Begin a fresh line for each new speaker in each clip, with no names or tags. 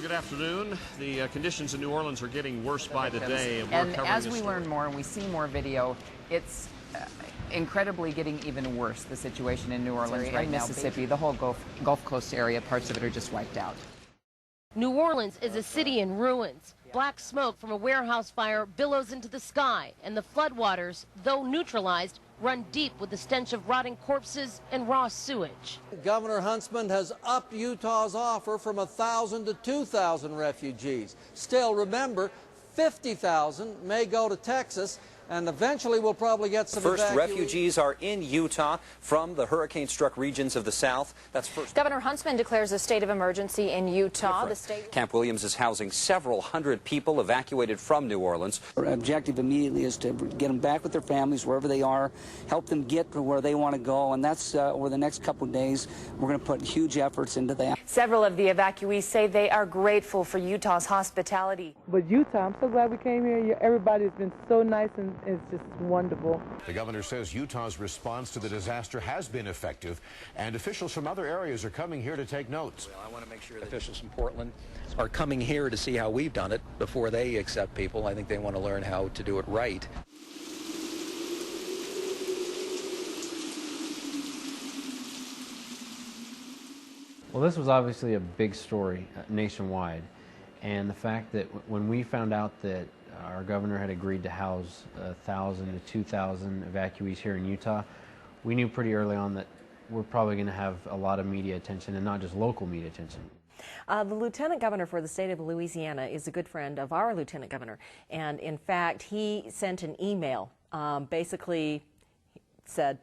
good afternoon. The conditions in New Orleans are getting worse by the day.
And as we learn more and we see more video, it's incredibly getting even worse, the situation in New Orleans right now. Mississippi, the whole Gulf Coast area, parts of it are just wiped out.
New Orleans is a city in ruins. Black smoke from a warehouse fire billows into the sky, and the floodwaters, though neutralized, run deep with the stench of rotting corpses and raw sewage.
Governor Huntsman has upped Utah's offer from 1,000 to 2,000 refugees. Still, remember, 50,000 may go to Texas, and eventually we'll probably get some
First refugees are in Utah from the hurricane-struck regions of the South. That's first.
Governor Huntsman declares a state of emergency in Utah. The state
Camp Williams is housing several hundred people evacuated from New Orleans.
Our objective immediately is to get them back with their families wherever they are, help them get to where they want to go, and that's over the next couple of days. We're going to put huge efforts into that.
Several of the evacuees say they are grateful for Utah's hospitality.
But Utah, I'm so glad we came here. Everybody's been so nice and it's just wonderful.
The governor says Utah's response to the disaster has been effective, and officials from other areas are coming here to take notes.
Well, I want to make sure that officials from Portland are coming here to see how we've done it before they accept people. I think they want to learn how to do it right.
Well, this was obviously a big story nationwide, and the fact that when we found out that our governor had agreed to house 1,000 to 2,000 evacuees here in Utah, we knew pretty early on that we're probably going to have a lot of media attention, and not just local media attention.
The lieutenant governor for the state of Louisiana is a good friend of our lieutenant governor, and in fact he sent an email, basically said,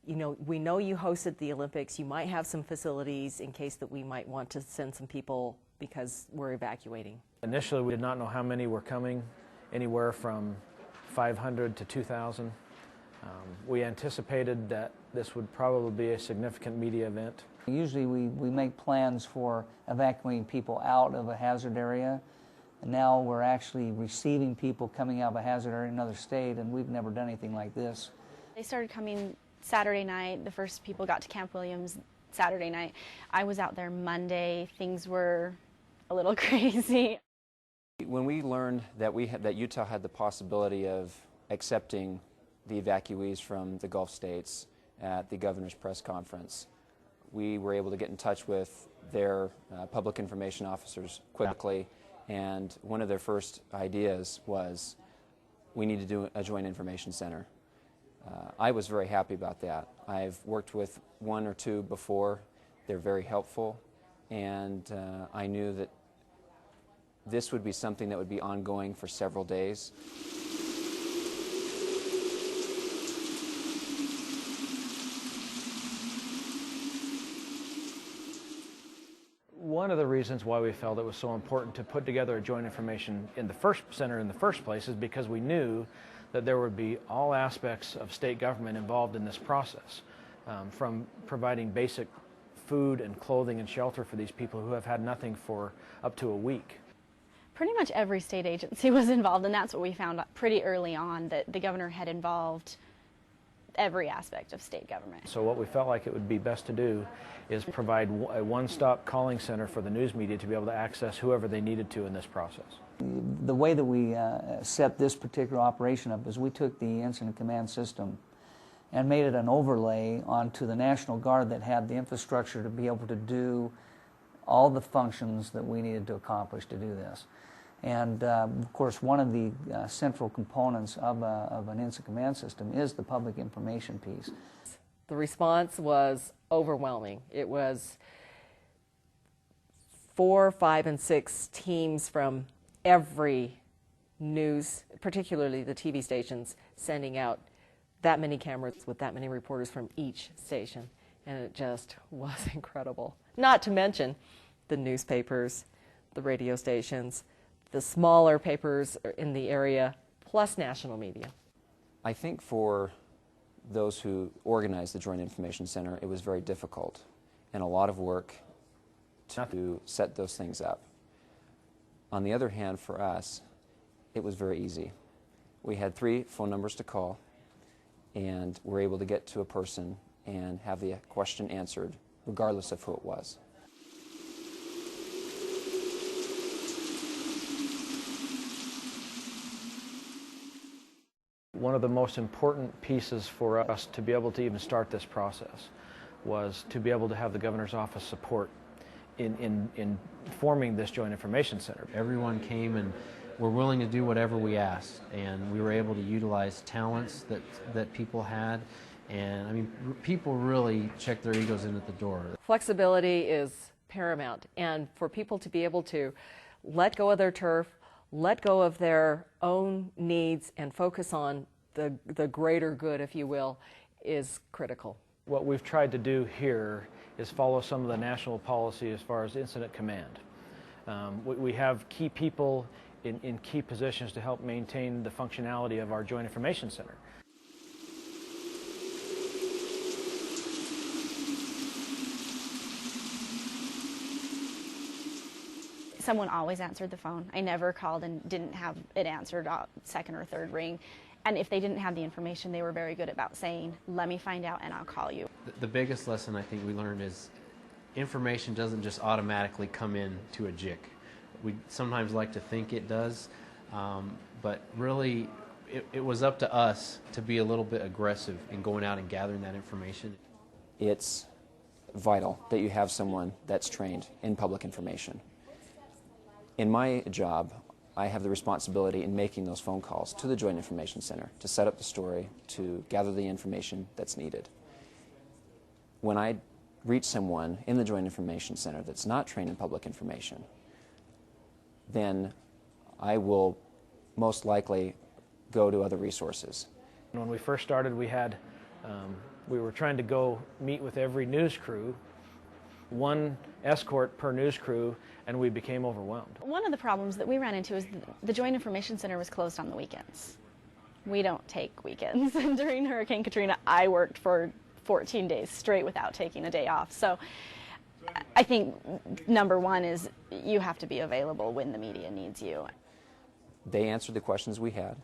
you know, we know you hosted the Olympics, you might have some facilities in case that we might want to send some people because we're evacuating.
Initially we did not know how many were coming, anywhere from 500 to 2,000. We anticipated that this would probably be a significant media event.
Usually we make plans for evacuating people out of a hazard area, and now we're actually receiving people coming out of a hazard area in another state, and we've never done anything like this.
They started coming Saturday night. The first people got to Camp Williams Saturday night. I was out there Monday. Things were a little crazy.
When we learned that that Utah had the possibility of accepting the evacuees from the Gulf states at the governor's press conference, we were able to get in touch with their public information officers quickly, and one of their first ideas was we need to do a joint information center. I was very happy about that. I've worked with one or two before. They're very helpful, and I knew that this would be something that would be ongoing for several days.
One of the reasons why we felt it was so important to put together a joint information center in the first place is because we knew that there would be all aspects of state government involved in this process, from providing basic food and clothing and shelter for these people who have had nothing for up to a week.
Pretty much every state agency was involved, and that's what we found pretty early on, that the governor had involved every aspect of state government.
So what we felt like it would be best to do is provide a one-stop calling center for the news media to be able to access whoever they needed to in this process.
The way that we set this particular operation up is we took the incident command system and made it an overlay onto the National Guard that had the infrastructure to be able to do all the functions that we needed to accomplish to do this. And of course, one of the central components of an incident command system is the public information piece.
The response was overwhelming. It was 4, 5, and 6 teams from every news, particularly the TV stations, sending out that many cameras with that many reporters from each station. And it just was incredible. Not to mention the newspapers, the radio stations, the smaller papers in the area, plus national media.
I think for those who organized the Joint Information Center, it was very difficult and a lot of work to set those things up. On the other hand, for us, it was very easy. We had 3 phone numbers to call, and were able to get to a person and have the question answered, regardless of who it was.
One of the most important pieces for us to be able to even start this process was to be able to have the governor's office support in forming this Joint Information Center.
Everyone came and were willing to do whatever we asked, and we were able to utilize talents that people had, and I mean, people really checked their egos in at the door.
Flexibility is paramount, and for people to be able to let go of their turf, let go of their own needs, and focus on the greater good, if you will, is critical.
What we've tried to do here is follow some of the national policy as far as incident command. We have key people in key positions to help maintain the functionality of our Joint Information Center.
Someone always answered the phone. I never called and didn't have it answered second or third ring. And if they didn't have the information, they were very good about saying, let me find out and I'll call you.
The biggest lesson I think we learned is information doesn't just automatically come in to a JIC. We sometimes like to think it does, but really it was up to us to be a little bit aggressive in going out and gathering that information.
It's vital that you have someone that's trained in public information. In my job, I have the responsibility in making those phone calls to the Joint Information Center to set up the story, to gather the information that's needed. When I reach someone in the Joint Information Center that's not trained in public information, then I will most likely go to other resources.
When we first started, we were trying to go meet with every news crew, one escort per news crew, and we became overwhelmed.
One of the problems that we ran into is the Joint Information Center was closed on the weekends. We don't take weekends. And during Hurricane Katrina, I worked for 14 days straight without taking a day off. So I think number one is you have to be available when the media needs you.
They answered the questions we had,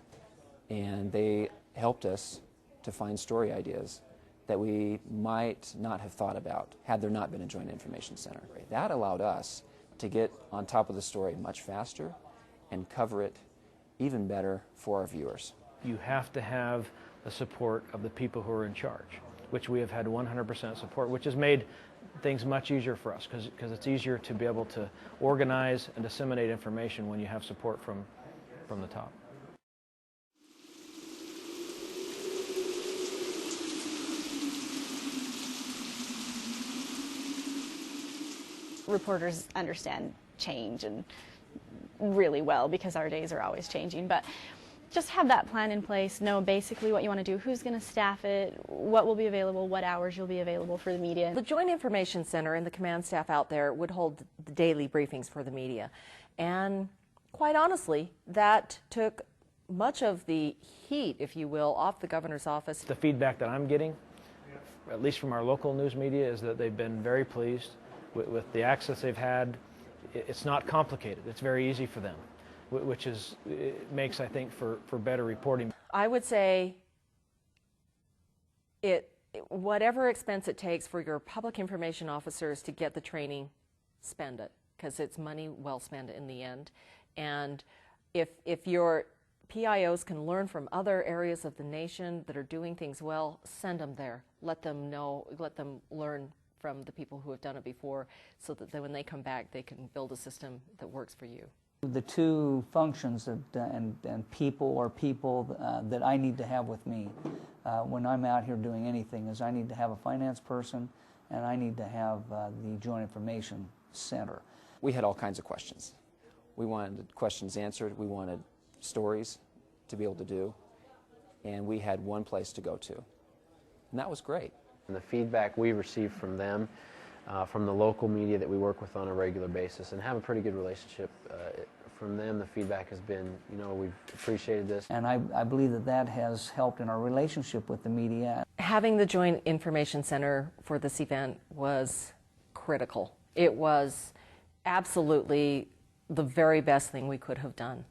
and they helped us to find story ideas that we might not have thought about had there not been a Joint Information Center. That allowed us to get on top of the story much faster and cover it even better for our viewers.
You have to have the support of the people who are in charge, which we have had 100% support, which has made things much easier for us because it's easier to be able to organize and disseminate information when you have support from the top.
Reporters understand change and really well because our days are always changing, but just have that plan in place, know basically what you want to do, who's going to staff it, what will be available, what hours you'll be available for the media.
The Joint Information Center and the command staff out there would hold the daily briefings for the media, and quite honestly, that took much of the heat, if you will, off the governor's office.
The feedback that I'm getting, at least from our local news media, is that they've been very pleased with the access they've had. It's not complicated. It's very easy for them, which makes, I think, for better reporting.
I would say whatever expense it takes for your public information officers to get the training, spend it, because it's money well spent in the end. And if your PIOs can learn from other areas of the nation that are doing things well, send them there. Let them know, let them learn from the people who have done it before, so that then when they come back, they can build a system that works for you.
The two functions that, and people that I need to have with me when I'm out here doing anything is I need to have a finance person and I need to have the Joint Information Center.
We had all kinds of questions. We wanted questions answered, we wanted stories to be able to do, and we had one place to go to. And that was great.
And the feedback we received from them, from the local media that we work with on a regular basis and have a pretty good relationship, from them the feedback has been, you know, we've appreciated this.
And I believe that has helped in our relationship with the media.
Having the Joint Information Center for this event was critical. It was absolutely the very best thing we could have done.